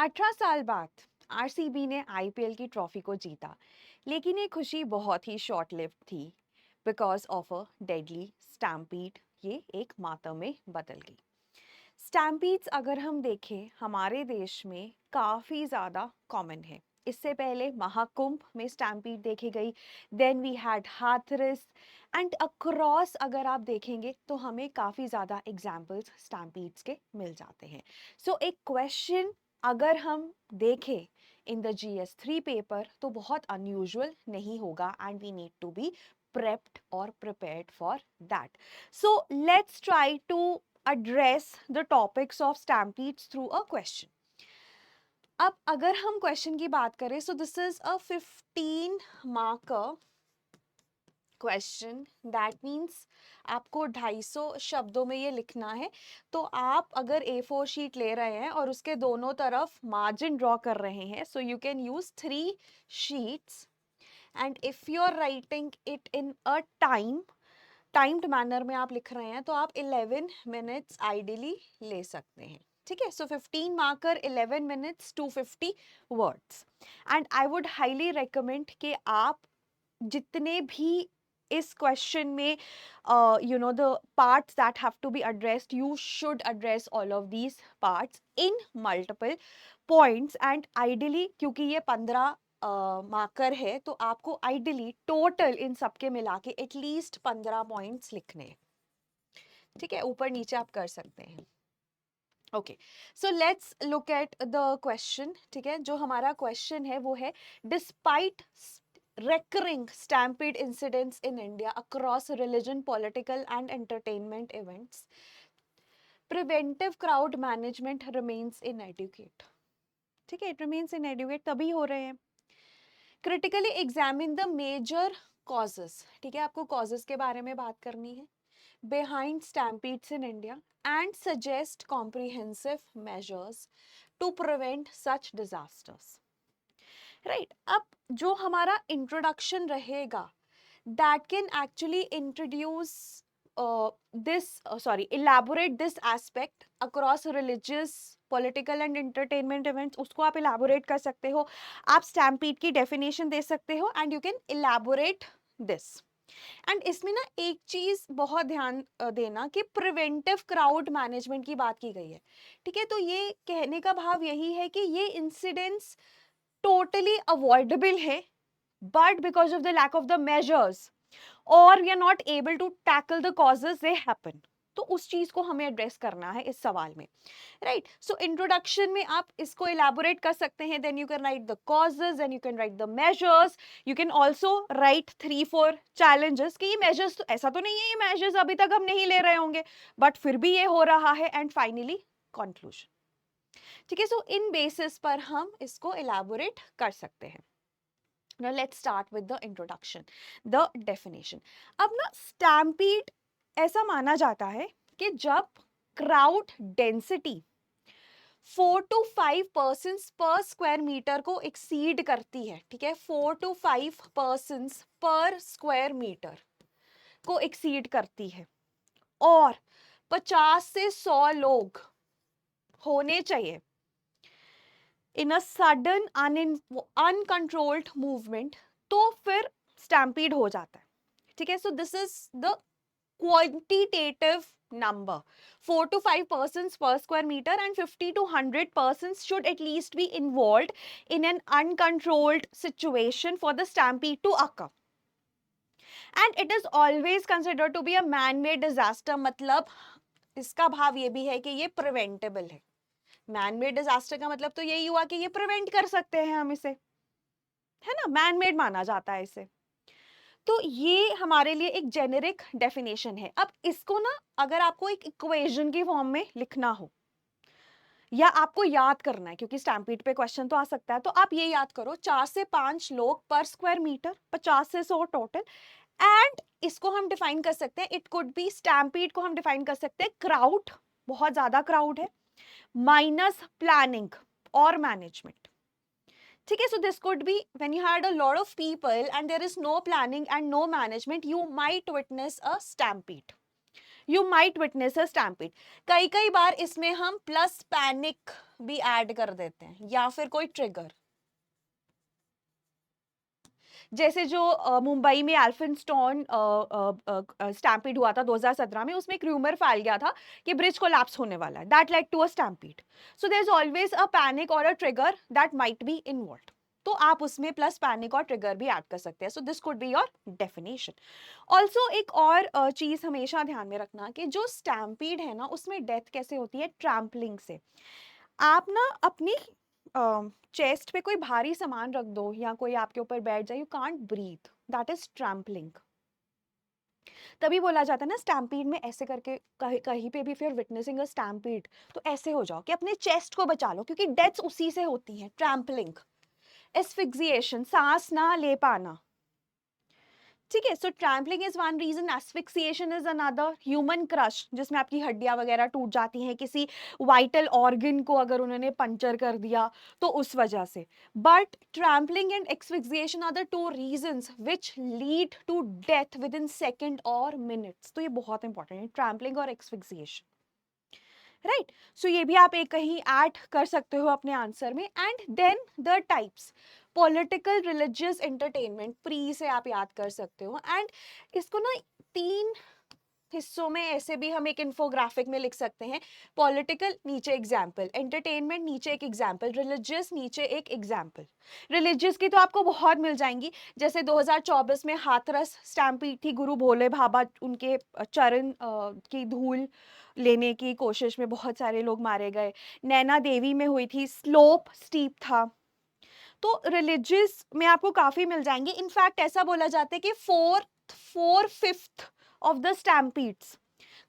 18 साल बाद आरसीबी ने आईपीएल की ट्रॉफी को जीता, लेकिन ये खुशी बहुत ही शॉर्ट लिव्ड थी because of a deadly stampede. ये एक मातम में बदल गई। स्टैम्पीड्स अगर हम देखें हमारे देश में काफ़ी ज़्यादा कॉमन है। इससे पहले महाकुंभ में स्टैम्पीड देखी गई, then we had Hathras and across अगर आप देखेंगे तो हमें काफ़ी ज़्यादा एग्जाम्पल्स स्टैम्पीड्स के मिल जाते हैं। सो एक क्वेश्चन अगर हम देखें इन द GS3 पेपर तो बहुत अनयूजुअल नहीं होगा and we need to be prepped or prepared for that. So let's try to address the topics of stampedes through a question. अब अगर हम क्वेश्चन की बात करें सो this is a 15 marker question. That means आपको 250 शब्दों में ये लिखना है। तो आप अगर A4 शीट ले रहे हैं और उसके दोनों तरफ मार्जिन ड्रॉ कर रहे हैं so you can use 3 sheets and if you are writing it in a timed manner में आप लिख रहे हैं तो आप 11 मिनट्स आइडियली ले सकते हैं। ठीक है, so 15 marker 11 minutes 250 words. And I would highly recommend कि आप जितने भी इस क्वेश्चन में the parts that have to be addressed you should address all of these parts in multiple points and ideally क्योंकि ये 15 मार्कर है तो आपको आइडियली टोटल इन सबके मिला के एटलीस्ट 15 पॉइंट्स लिखने हैं। ठीक है, ऊपर नीचे आप कर सकते हैं। Okay, so let's look at the question. ठीक है, जो हमारा क्वेश्चन है वो है despite recurring stampede incidents in India across religion, political and entertainment events, preventive crowd management remains inadequate. ठीक है, it remains inadequate तभी हो रहे हैं। Critically examine the major causes. ठीक है, आपको causes के बारे में बात करनी है behind stampedes in India and suggest comprehensive measures to prevent such disasters. Right, अब जो हमारा इंट्रोडक्शन रहेगा that can actually introduce elaborate this aspect across religious, political and entertainment events, उसको आप elaborate कर सकते हो। आप स्टैम्पीड की डेफिनेशन दे सकते हो and you can elaborate this। And इसमें ना एक चीज बहुत ध्यान देना कि प्रिवेंटिव क्राउड मैनेजमेंट की बात की गई है। ठीक है, तो ये कहने का भाव यही है कि ये इंसिडेंट्स totally avoidable है but because of the lack of the measures or we are not able to tackle the causes they happen। तो उस चीज को हमें एड्रेस करना है इस सवाल में। राइट, सो इंट्रोडक्शन में आप इसको इलेबोरेट कर सकते हैं, then you can write the causes and you can write the measures. You can also write 3-4 challenges कि ये मेजर्स तो ऐसा तो नहीं है ये मेजर्स अभी तक हम नहीं ले रहे होंगे बट फिर भी ये हो रहा है एंड फाइनली कंक्लूजन। ठीक है, सो इन बेसिस पर हम इसको इलेबोरेट कर सकते हैं। Now let's start with the introduction, the definition। अब ना स्टैम्पीड ऐसा माना जाता है कि जब क्राउड डेंसिटी 4 to 5 persons पर स्क्वायर मीटर को एक्सीड करती है। ठीक है, 4 to 5 persons पर स्क्वायर मीटर को एक्सीड करती है और 50 से 100 लोग होने चाहिए इन अ सडन अनकंट्रोल्ड मूवमेंट तो फिर स्टैम्पीड हो जाता है। ठीक है, सो this is the quantitative number। 4 to 5 persons per square meter and 50 to 100 persons should at least be involved in an uncontrolled situation for the stampede to occur and it is always considered to be a man made disaster। मतलब इसका भाव ये भी है कि ये preventable है। Man made disaster का मतलब तो यही हुआ कि ये प्रिवेंट कर सकते हैं हम इसे, है ना, मैन मेड माना जाता है इसे। तो ये हमारे लिए एक जेनेरिक डेफिनेशन है। अब इसको ना अगर आपको एक इक्वेशन की फॉर्म में लिखना हो या आपको याद करना है क्योंकि स्टैम्पीड पे क्वेश्चन तो आ सकता है तो आप ये याद करो 4 से 5 लोग पर स्क्वायर मीटर, 50 से 100 टोटल। एंड इसको हम डिफाइन कर सकते हैं, इट कुड बी स्टैम्पीड को हम डिफाइन कर सकते हैं क्राउड, बहुत ज्यादा क्राउड है, माइनस प्लानिंग और मैनेजमेंट। ठीक है, so this could be when you had a lot of people and there is no planning and no management you might witness a stampede। You might witness a stampede. कई कई बार इसमें हम plus panic भी add कर देते हैं या फिर कोई ट्रिगर, जैसे जो मुंबई में एल्फिंस्टन स्टैम्पीड हुआ था 2017 में, उसमें एक रूमर फैल गया था कि ब्रिज कोलैप्स होने वाला है, that led to a stampede. So there is always a panic और a trigger that might be involved, तो आप उसमें प्लस पैनिक और ट्रिगर भी ऐड कर सकते हैं। So this could be your definition. Also एक और चीज हमेशा ध्यान में रखना कि जो स्टैम्पीड है ना, उसमें डेथ कैसे होती है, ट्रैम्पलिंग से। आप ना अपनी चेस्ट पे कोई भारी सामान रख दो या कोई आपके ऊपर बैठ जाए, you can't breathe, that is trampling. तभी बोला जाता है ना स्टैम्पीड में ऐसे करके, कहीं कहीं पे भी फिर विटनेसिंग अ स्टैम्पीड तो ऐसे हो जाओ कि अपने चेस्ट को बचा लो, क्योंकि डेथ्स उसी से होती हैं, ट्रैम्पलिंग। एस्फिक्सिएशन, सांस ना ले पाना, ठीक है। So trampling is one reason, asphyxiation is another, human crush जिसमें आपकी हड्डियां वगैरह टूट जाती हैं, किसी वाइटल ऑर्गन को अगर उन्होंने पंचर कर दिया तो उस वजह से। But trampling and asphyxiation are the two reasons which lead to death within second और मिनट्स। तो ये बहुत इंपॉर्टेंट है, ट्रैम्पलिंग और एस्फिक्सिएशन, राइट। सो ये भी आप एक कहीं ऐड कर सकते हो अपने आंसर में। And then the types, political, religious, entertainment, pre से आप याद कर सकते हो। एंड इसको ना 3 हिस्सों में ऐसे भी हम एक इन्फोग्राफिक में लिख सकते हैं, पॉलिटिकल नीचे एग्जाम्पल, एंटरटेनमेंट नीचे एक एग्जाम्पल, रिलीजियस नीचे एक एग्जाम्पल। रिलीजियस की तो आपको बहुत मिल जाएंगी, जैसे 2024 में हाथरस स्टैम्पीड थी, गुरु भोले बाबा उनके चरण की धूल लेने की कोशिश में बहुत सारे लोग मारे गए। नैना देवी में हुई थी, स्लोप स्टीप था। तो रिलीजियस में आपको काफी मिल जाएंगे। इनफैक्ट ऐसा बोला जाता है कि 4/5 of the स्टैम्पीड्स,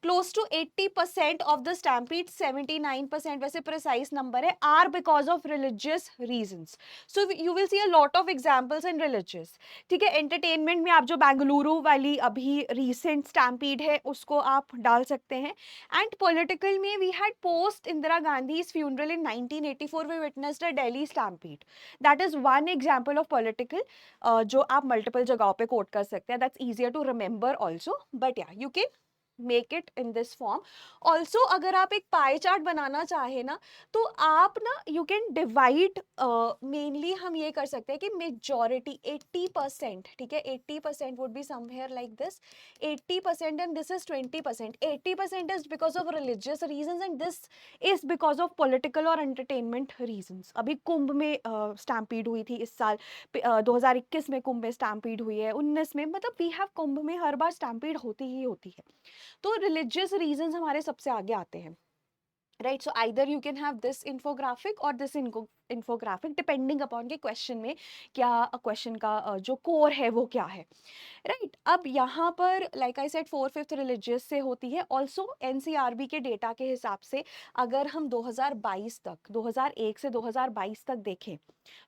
close to 80% of the stampedes, 79% वैसे precise number है, are because of religious reasons. So you will see a lot of examples in religious, ठीक है। entertainment में आप जो बेंगलुरु वाली अभी recent stampede है उसको आप डाल सकते हैं। and political में we had post Indira Gandhi's funeral in 1984 we witnessed a Delhi stampede, that is one example of political जो आप multiple जगहों पे quote कर सकते हैं, that's easier to remember also, but yeah you can make it in this form also। अगर आप एक पाई चार्ट बनाना चाहे ना, तो आप ना you can divide, mainly हम ये कर सकते हैं कि majority 80%, ठीक है, 80% would be somewhere like this, 80% and this is 20%, 80% is because of religious reasons and this is because of political और entertainment reasons। अभी कुंभ में स्टैम्पीड हुई थी इस साल, 2021 में कुंभ में स्टैम्पीड हुई है, 19 में, मतलब वी हैव कुंभ में हर बार स्टैम्पीड होती ही होती है। तो रिलीजियस रीजंस हमारे सबसे आगे आते हैं, right. So either you can have this infographic और दिस इन्फोग्राफिक डिपेंडिंग अपॉन के क्वेश्चन में क्या, क्वेश्चन का जो कोर है वो क्या है, राइट। अब यहाँ पर लाइक आई सेड 4/5 रिलीजियस से होती है। ऑल्सो एनसीआरबी के डेटा के हिसाब से अगर हम 2022 तक, 2001 से 2022 तक देखें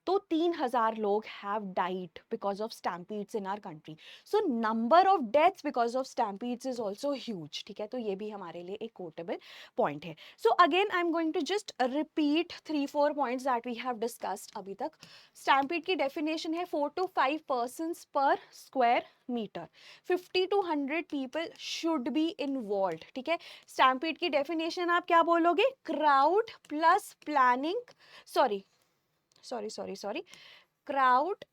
तो 3,000 लोग have died because of stampedes in our country. So number of deaths because of stampedes is also huge, ठीक है। तो ये भी हमारे लिए एक कोटेबल पॉइंट है। So again I am going to just repeat 3-4 points that we have discussed अभी तक। स्टैम्पीड की डेफिनेशन है 4 to 5 persons per square meter, 50 to 100 people should be involved, ठीक है। स्टैम्पीड की डेफिनेशन आप क्या बोलोगे, crowd plus planning, sorry, crowd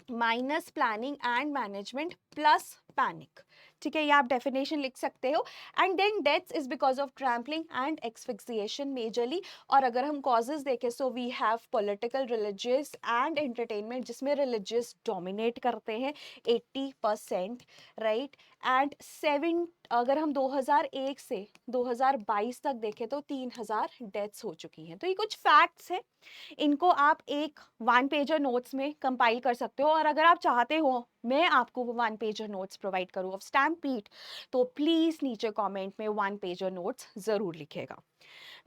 minus planning and management plus panic, ठीक है। ये आप डेफिनेशन लिख सकते हो। And then deaths is because of trampling and asphyxiation majorly. और अगर हम कॉजेज देखें, so we have political, religious and entertainment, जिसमें रिलीजियस डोमिनेट करते हैं 80%, राइट। एंड 7, अगर हम 2001 से 2022 तक देखें तो 3,000 डेथ्स हो चुकी हैं। तो ये कुछ फैक्ट्स हैं, इनको आप एक 1 पेजर नोट्स में कंपाइल कर सकते हो। और अगर आप चाहते हो मैं आपको 1 पेजर नोट्स प्रोवाइड करूँ ऑफ स्टैम्पीड, तो प्लीज नीचे कमेंट में 1 पेजर नोट्स जरूर लिखेगा।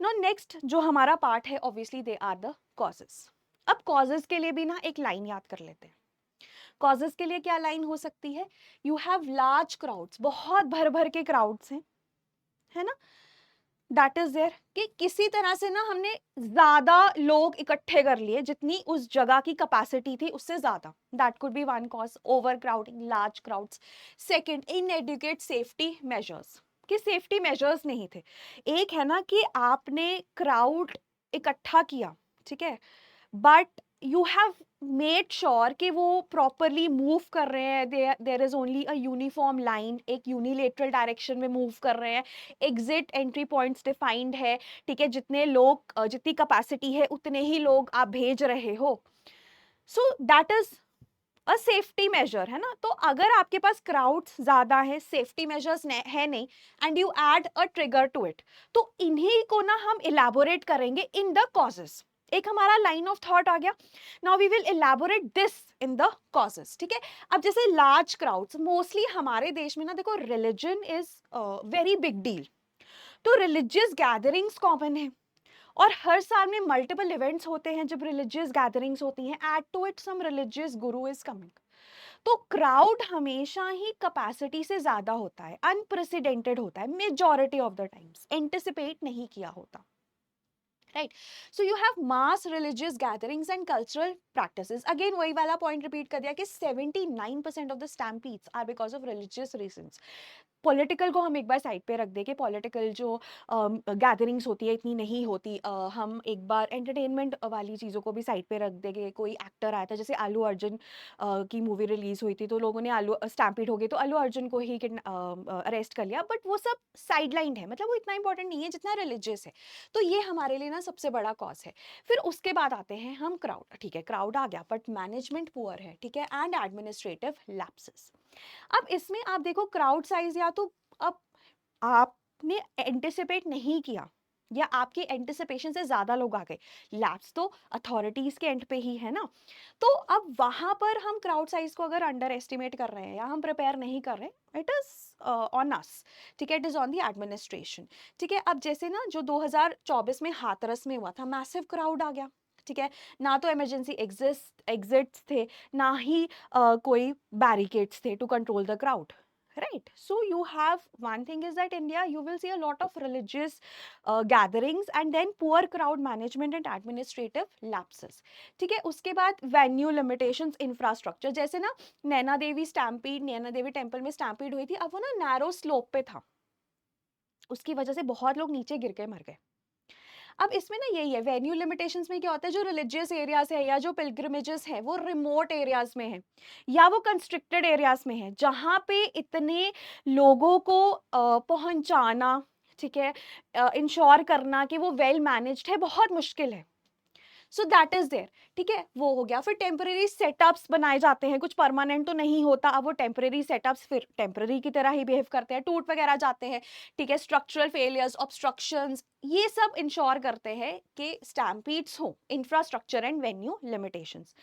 नो नेक्स्ट जो हमारा पार्ट है, obviously they are the causes. अब कॉजेस के लिए भी ना एक लाइन याद कर लेते हैं। कॉजेस के लिए क्या लाइन हो सकती है, यू हैव लार्ज क्राउड्स, बहुत भर भर के क्राउड्स हैं, है ना। दैट इज देयर कि किसी तरह से ना हमने ज्यादा लोग इकट्ठे कर लिए, जितनी उस जगह की कैपेसिटी थी उससे ज्यादा. That could be one cause, over crowding, large crowds. Second, inadequate safety measures, कि सेफ्टी मेजर्स नहीं थे. एक है ना कि आपने क्राउड इकट्ठा किया, ठीक है, but you have made sure कि वो प्रॉपरली मूव कर रहे हैं, there is only a uniform line, एक यूनिलेटरल डायरेक्शन में मूव कर रहे हैं, एग्जिट एंट्री पॉइंट्स डिफाइंड है, ठीक है, जितने लोग जितनी कैपेसिटी है उतने ही लोग आप भेज रहे हो. सो that is a safety major, है ना. तो अगर आपके पास क्राउड्स ज्यादा है, सेफ्टी मेजर्स है नहीं, and you add a trigger to it, तो इन्हीं को ना हम इलेबोरेट करेंगे इन द कॉजेस. एक हमारा लाइन ऑफ थॉट आ गया. Now we will elaborate this in the causes, ठीक है. अब जैसे लार्ज क्राउड्स, मोस्टली हमारे देश में ना देखो religion is very big deal, तो रिलीजियस गैदरिंग्स कॉमन है, और हर साल में मल्टीपल इवेंट्स होते हैं जब रिलीजियस गैदरिंग्स होती हैं. Add to it some religious guru is coming, तो क्राउड हमेशा ही कैपेसिटी से ज्यादा होता है, अनप्रेसिडेंटेड होता है, majority of the times anticipate नहीं किया होता. Right, so you have mass religious gatherings and cultural practices. Again वही वाला पॉइंट रिपीट कर दिया कि 79% of the stampedes are because of religious reasons. Political को हम एक बार साइड पे रख दें कि पॉलिटिकल जो गैदरिंग्स होती है इतनी नहीं होती. हम एक बार एंटरटेनमेंट वाली चीज़ों को भी साइड पे रख देंगे. कोई एक्टर आया था, जैसे आलू अर्जुन की मूवी रिलीज हुई थी, तो लोगों ने आलू स्टैम्पीड हो गई तो आलू अर्जुन को ही अरेस्ट कर लिया, बट वो सब साइड लाइन है, मतलब वो इतना इंपॉर्टेंट नहीं है जितना रिलीजियस है. तो ये हमारे लिए ना सबसे बड़ा कॉज है. फिर उसके बाद आते हैं हम क्राउड. ठीक है, क्राउड आ गया, बट मैनेजमेंट पुअर है, ठीक है, एंड एडमिनिस्ट्रेटिव लैप्सेस. अब इसमें आप देखो क्राउड साइज, या तो अब आपने एंटिसिपेट नहीं किया, या आपकी एंटिसिपेशन से ज्यादा लोग आ गए, लैब्स तो अथॉरिटीज के एंड पे ही है ना. तो अब वहां पर हम क्राउड साइज को अगर अंडर एस्टिमेट कर रहे हैं या हम प्रिपेयर नहीं कर रहे, इट इज ऑन अस, ठीक है, it is on the administration. ठीक है, अब जैसे ना जो 2024 में हाथरस में हुआ था, मैसिव क्राउड आ गया, ठीक है, ना तो इमरजेंसी एग्जिट्स थे, ना ही कोई बैरिकेड्स थे to control the crowd. Right, so you have one thing is that India, you will see a lot of religious gatherings and then poor crowd management and administrative lapses. ठीक है, उसके बाद venue limitations, infrastructure, जैसे ना Naina Devi stampede, Naina Devi temple में stampede हुई थी, अब वो ना नैरो स्लोप पे था, उसकी वजह से बहुत लोग नीचे गिर के मर गए. अब इसमें ना यही है, वेन्यू लिमिटेशंस में क्या होता है, जो रिलीजियस एरियाज है या जो पिलग्रिमेजेस है वो रिमोट एरियाज में है, या वो कंस्ट्रिक्टेड एरियाज में है, जहाँ पे इतने लोगों को पहुंचाना, ठीक है, इंश्योर करना कि वो वेल मैनेज्ड है, बहुत मुश्किल है. So that is there. ठीक है, वो हो गया. फिर टेम्परेरी सेटअप्स बनाए जाते हैं, कुछ परमानेंट तो नहीं होता. अब वो टेम्परेरी सेटअप्स फिर टेम्परेरी की तरह ही बिहेव करते हैं, टूट वगैरह जाते हैं. ठीक है, स्ट्रक्चरल फेलियर्स, ऑब्स्ट्रक्शंस, ये सब इंश्योर करते हैं कि स्टैम्पीड्स हो, infrastructure and venue limitations.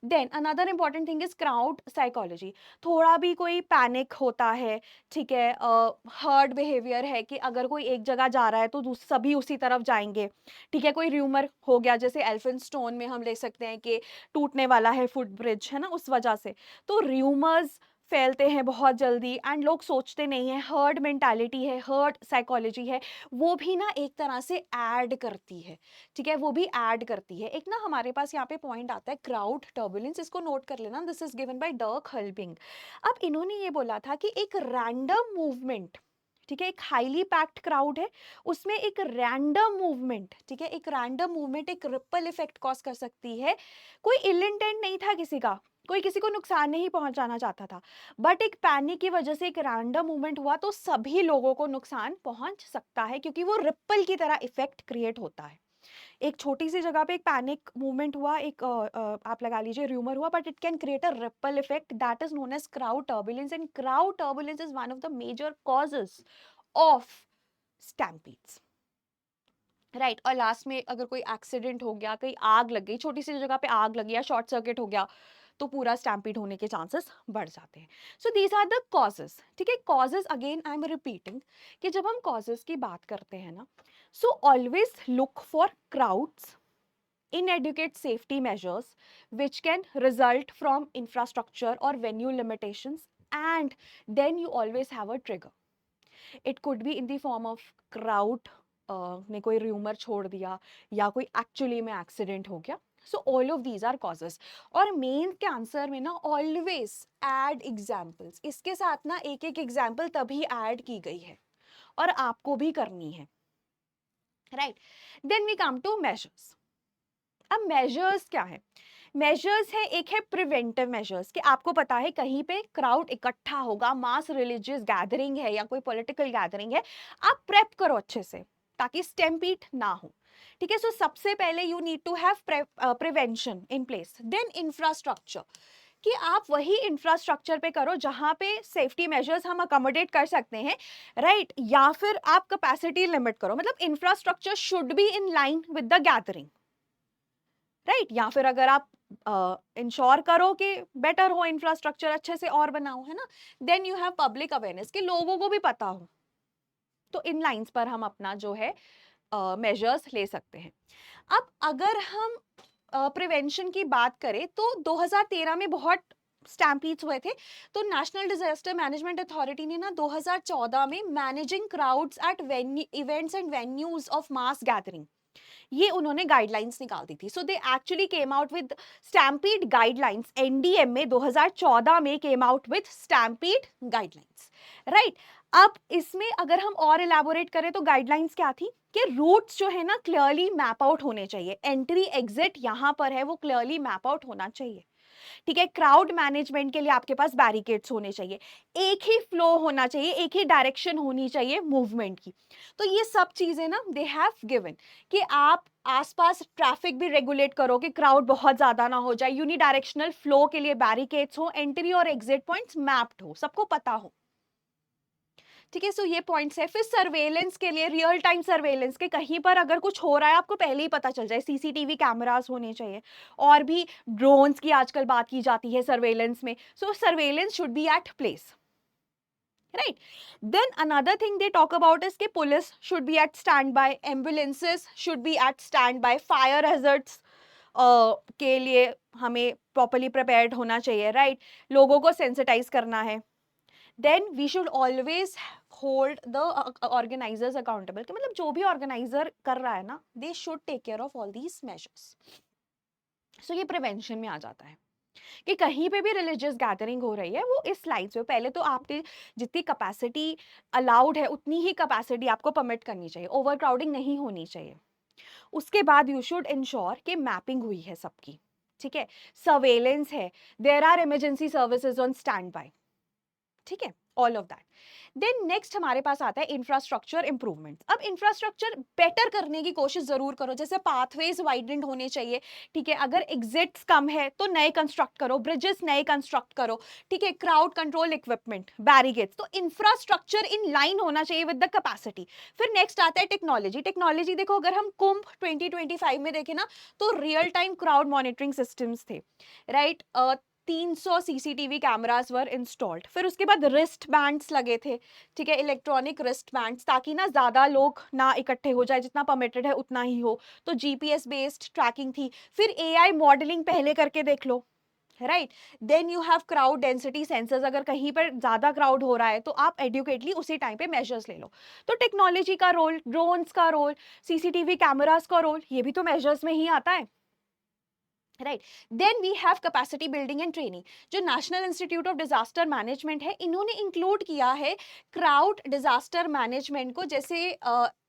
Then another important thing is crowd psychology. थोड़ा भी कोई पैनिक होता है, ठीक है, हर्ड बिहेवियर है कि अगर कोई एक जगह जा रहा है तो सभी उसी तरफ जाएंगे. ठीक है, कोई र्यूमर हो गया, जैसे एल्फिनस्टोन में हम ले सकते हैं कि टूटने वाला है फुट ब्रिज, है ना, उस वजह से. तो र्यूमर्स फैलते हैं बहुत जल्दी एंड लोग सोचते नहीं है. हर्ड मेंटालिटी है, हर्ड साइकोलॉजी है, वो भी ना एक तरह से ऐड करती है. ठीक है, वो भी ऐड करती है. एक ना हमारे पास यहाँ पे पॉइंट आता है क्राउड टर्बुलेंस, इसको नोट कर लेना. This is given by Dirk Helbing. अब इन्होंने ये बोला था कि एक रैंडम मूवमेंट, ठीक है, एक हाईली पैक्ड क्राउड है, उसमें एक रैंडम मूवमेंट, ठीक है, एक रैंडम मूवमेंट एक रिपल इफेक्ट कॉज कर सकती है. कोई इल इंटेंट नहीं था किसी का, कोई किसी को नुकसान नहीं पहुंचाना चाहता था, बट एक पैनिक की वजह से एक रैंडम मूवमेंट हुआ तो सभी लोगों को नुकसान पहुंच सकता है, क्योंकि वो रिपल की तरह इफेक्ट क्रिएट होता है. एक छोटी सी जगह पे एक पैनिक मूवमेंट हुआ, एक आप लगा लीजिए र्यूमर हुआ, but it can create a ripple effect, that is known as crowd turbulence. And crowd turbulence is one of the major causes of stampedes. Right, और लास्ट में अगर कोई एक्सीडेंट हो गया, कहीं आग लग गई, छोटी सी जगह पे आग लगी या शॉर्ट सर्किट हो गया, तो पूरा स्टैम्पीड होने के चांसेस बढ़ जाते हैं. So these are the causes. ठीक है, causes again I am repeating कि जब हम कॉजेस की बात करते हैं ना, so always look for crowds, inadequate safety measures which can result from infrastructure or venue limitations, and then you always have a trigger. It could be in the form of crowd ने कोई rumour छोड़ दिया या कोई actually में accident हो गया. So all of these are causes. और मेन के आंसर में ना ऑलवेज ऐड एग्जाम्पल्स, इसके साथ ना एक एक एग्जाम्पल तभी ऐड की गई है और आपको भी करनी है, right. Then we come to measures. अब मेजर्स क्या है? मेजर्स है, एक है प्रिवेंटिव मेजर्स कि आपको पता है कहीं पे क्राउड इकट्ठा होगा, मास रिलीजियस गैदरिंग है या कोई पॉलिटिकल गैदरिंग है, आप प्रेप करो अच्छे से ताकि स्टैम्पीड ना हो. ठीक है. सो सबसे पहले you need to have prevention in place. Then infrastructure, कि आप वही इंफ्रास्ट्रक्चर पे करो जहां पे सेफ्टी मेजर्स हम अकोमोडेट कर सकते हैं, राइट. या फिर आप कैपेसिटी लिमिट करो, मतलब infrastructure should be in line with the gathering, right. या फिर अगर आप इंश्योर करो कि बेटर हो इंफ्रास्ट्रक्चर, अच्छे से और बनाओ, है ना. Then you have public awareness कि लोगों को भी पता हो. तो इन लाइंस पर हम अपना जो है मेजर्स ले सकते हैं. अब अगर हम प्रिवेंशन की बात करें तो 2013 में बहुत स्टैम्पीड्स हुए थे. तो नेशनल डिजास्टर मैनेजमेंट अथॉरिटी ने ना 2014 में managing crowds at events and venues of mass gathering, ये उन्होंने गाइडलाइंस निकाल दी थी. So they actually came out with stampede guidelines. NDM में 2014 में came out with stampede guidelines, right. अब इसमें अगर हम और इलैबोरेट करें तो गाइडलाइंस क्या थी कि रूट्स जो है ना क्लियरली मैप आउट होने चाहिए. एंट्री एग्जिट यहाँ पर है वो क्लियरली मैप आउट होना चाहिए. ठीक है. क्राउड मैनेजमेंट के लिए आपके पास बैरिकेड्स होने चाहिए, एक ही फ्लो होना चाहिए, एक ही डायरेक्शन होनी चाहिए मूवमेंट की. तो ये सब चीजें ना दे हैव गिवन कि आप आसपास ट्रैफिक भी रेगुलेट करो कि क्राउड बहुत ज्यादा ना हो जाए, यूनिडायरेक्शनल फ्लो के लिए बैरिकेड्स हो, एंट्री और एग्जिट पॉइंट्स मैप्ड हो, सबको पता हो. ठीक है. सो ये पॉइंट्स है. फिर सर्वेलेंस के लिए रियल टाइम सर्वेलेंस के कहीं पर अगर कुछ हो रहा है आपको पहले ही पता चल जाए, सीसीटीवी कैमरास होने चाहिए. और भी ड्रोन्स की आजकल बात की जाती है सर्वेलेंस में. So surveillance should be at place, right. Then another thing they talk about is कि police should be at stand by, ambulances should be at stand by, fire hazards के लिए हमें प्रॉपरली प्रिपेयर्ड होना चाहिए, right. लोगों को sensitize करना है. then we should always hold the organizers accountable कि मतलब जो भी ऑर्गेनाइजर कर रहा है ना, they should take care of all these measures. so ये प्रिवेंशन में आ जाता है कि कहीं पे भी रिलीजियस गैदरिंग हो रही है वो इस स्लाइड से पहले तो आपकी जितनी कैपेसिटी अलाउड है उतनी ही कैपेसिटी आपको परमिट करनी चाहिए, ओवर क्राउडिंग नहीं होनी चाहिए. उसके बाद यू शुड इंश्योर कि मैपिंग हुई है सबकी. ठीक है. सर्वेलेंस है, there are emergency services on stand by. ठीक है. All of that. Then next हमारे पास आता है इंफ्रास्ट्रक्चर इंप्रूवमेंट. अब इंफ्रास्ट्रक्चर बेटर करने की कोशिश जरूर करो, जैसे पाथवेज वाइडेंड होने चाहिए. ठीक है. अगर एग्जिट्स कम है तो नए कंस्ट्रक्ट करो, ब्रिजेस नए कंस्ट्रक्ट करो. ठीक है. Crowd control equipment, barricades. तो इंफ्रास्ट्रक्चर इन लाइन होना चाहिए विद द कैपेसिटी. फिर नेक्स्ट आता है टेक्नोलॉजी. टेक्नोलॉजी देखो, अगर हम कुंभ 2025 में देखें ना तो real time crowd monitoring systems थे, राइट. 300 सीसीटीवी कैमरास वर इंस्टॉल्ड. फिर उसके बाद रिस्ट बैंड्स लगे थे. ठीक है. इलेक्ट्रॉनिक रिस्ट बैंड्स, ताकि ना ज्यादा लोग ना इकट्ठे हो जाए, जितना परमिटेड है उतना ही हो. तो जीपीएस बेस्ड ट्रैकिंग थी. फिर एआई मॉडलिंग पहले करके देख लो, right. Then you have crowd density sensors. अगर कहीं पर ज्यादा क्राउड हो रहा है तो आप एडुकेटली उसी टाइम पे मेजर्स ले लो. तो टेक्नोलॉजी का रोल, ड्रोन्स का रोल, सीसीटीवी कैमरास का रोल, ये भी तो मेजर्स में ही आता है, right. Then we have capacity building and training. जो National Institute of Disaster Management है, इन्होंने इंक्लूड किया है क्राउड डिजास्टर मैनेजमेंट को. जैसे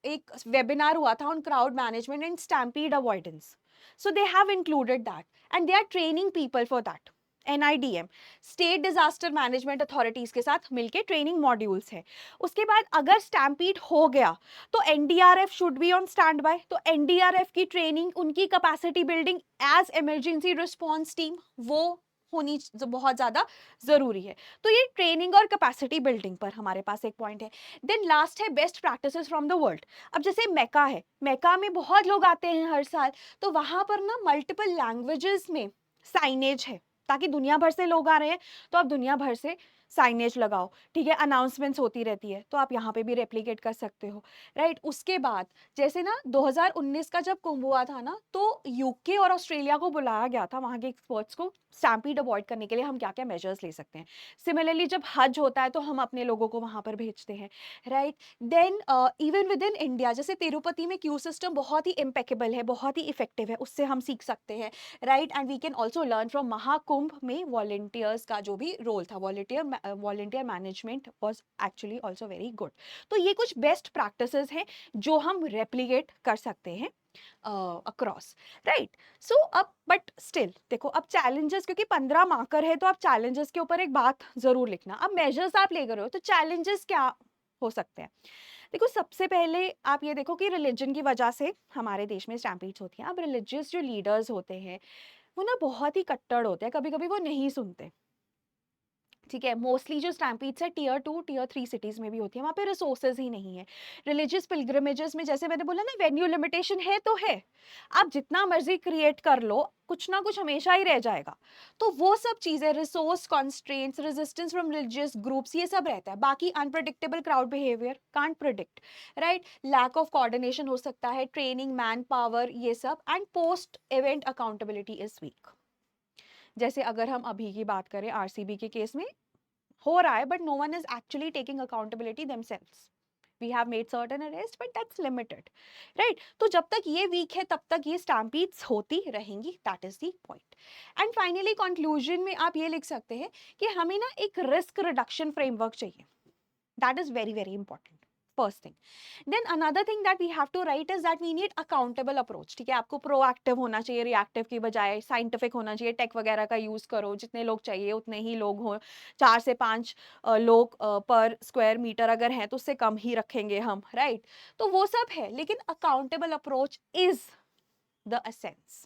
एक वेबिनार हुआ था on crowd management and stampede avoidance. So they have included that and they are training people for that. NIDM state disaster management authorities के साथ मिलके ट्रेनिंग मॉड्यूल्स है. उसके बाद अगर स्टैम्पीड हो गया तो NDRF should be on stand by. तो NDRF की ट्रेनिंग, उनकी capacity building as emergency response team, वो होनी बहुत ज्यादा जरूरी है. तो ये ट्रेनिंग और कैपेसिटी बिल्डिंग पर हमारे पास एक पॉइंट है. देन लास्ट है best practices from the world. अब जैसे मेका है, मेका में बहुत लोग आते हैं हर साल, तो वहां पर ना मल्टीपल लैंग्वेजेस में साइनेज है, ताकि दुनिया भर से लोग आ रहे हैं तो आप दुनिया भर से साइनेज लगाओ, ठीक है, अनाउंसमेंट्स होती रहती है, तो आप यहाँ पे भी रेप्लिकेट कर सकते हो, राइट। उसके बाद जैसे ना 2019 का जब कुंभ हुआ था ना, तो यूके और ऑस्ट्रेलिया को बुलाया गया था वहाँ के एक्सपर्ट्स को स्टैम्पीड अवॉइड करने के लिए हम क्या क्या मेजर्स ले सकते हैं। सिमिलरली जब हज होता है तो हम अपने लोगों को वहाँ पर भेजते हैं, right. Then even within India जैसे तिरुपति में क्यू सिस्टम बहुत ही इम्पेकेबल है, बहुत ही इफेक्टिव है, उससे हम सीख सकते हैं, right. And we can also learn from Mahakumbh में वॉलेंटियर्स का जो भी रोल था, volunteer management was actually also very good. तो ये कुछ बेस्ट प्रैक्टिसेस हैं जो हम रेप्लिकेट कर सकते हैं अक्रॉस, राइट। सो अब बट स्टिल देखो, अब चैलेंजेस, क्योंकि 15 मार्कर है तो आप चैलेंजेस के ऊपर एक बात जरूर लिखना। अब मेजर्स आप ले रहे हो तो चैलेंजेस क्या हो सकते हैं। देखो, सबसे पहले आप ये देखो कि रिलीजन की वजह से हमारे देश में स्टैम्पीड्स होती हैं। अब रिलीजियस जो लीडर्स होते हैं वो ना बहुत ही कट्टर होते हैं, कभी कभी वो नहीं सुनते, ठीक है। मोस्टली जो स्टैम्पीड्स है टियर 2 टियर 3 सिटीज में भी होती है, वहाँ पे रिसोर्सेज ही नहीं है। रिलीजियस पिलग्रिमेजेस में जैसे मैंने बोला ना, वेन्यू लिमिटेशन है तो है, आप जितना मर्जी क्रिएट कर लो, कुछ ना कुछ हमेशा ही रह जाएगा। तो वो सब चीजें, resource constraints, resistance from religious groups, ये सब रहता है। बाकी unpredictable crowd behaviour, can't predict, right. Lack of coordination हो सकता है, ट्रेनिंग, मैन पावर, ये सब। And post event accountability is weak. जैसे अगर हम अभी की बात करें आरसीबी के केस में, हो रहा है but no one is actually taking accountability themselves. We have made certain arrest but that's limited, right. तो जब तक ये वीक है तब तक ये स्टैम्पीड्स होती रहेंगी, that is the point. And finally conclusion में आप ये लिख सकते हैं कि हमें ना एक रिस्क रिडक्शन फ्रेमवर्क चाहिए, that is very very important, first thing. Then another thing that we have to write is that we need accountable approach, ठीक है। आपको प्रोएक्टिव होना चाहिए, रिएक्टिव की बजाय साइंटिफिक होना चाहिए। टेक वगैरह का यूज करो, जितने लोग चाहिए उतने ही लोग हों, 4 से 5 लोग पर स्क्वायर मीटर अगर हैं तो उससे कम ही रखेंगे हम, राइट। तो वो सब है, लेकिन accountable approach is the essence.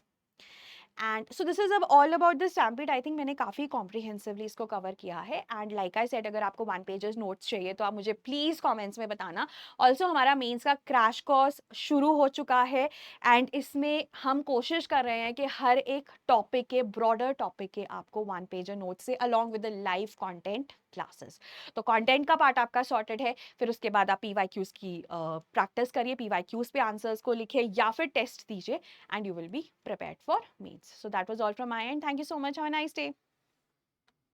And so this is अब all about the stampede. I think मैंने काफ़ी कॉम्प्रिहेंसिवली इसको कवर किया है। एंड लाइक आई सेड, अगर आपको 1 पेजेस नोट्स चाहिए तो आप मुझे प्लीज़ कमेंट्स में बताना। ऑल्सो हमारा मेंस का क्रैश कोर्स शुरू हो चुका है, एंड इसमें हम कोशिश कर रहे हैं कि हर एक टॉपिक के, ब्रॉडर टॉपिक के, आपको 1 पेजर नोट्स से along with the live content classes. तो कंटेंट का पार्ट आपका सॉर्टेड है, फिर उसके बाद आप पीवाईक्यूज की प्रैक्टिस करिए, पीवाईक्यूज पे आंसर्स को लिखिए या फिर टेस्ट दीजिए, and you will be prepared for mains. So that was all from my end. Thank you so much. Have a nice day.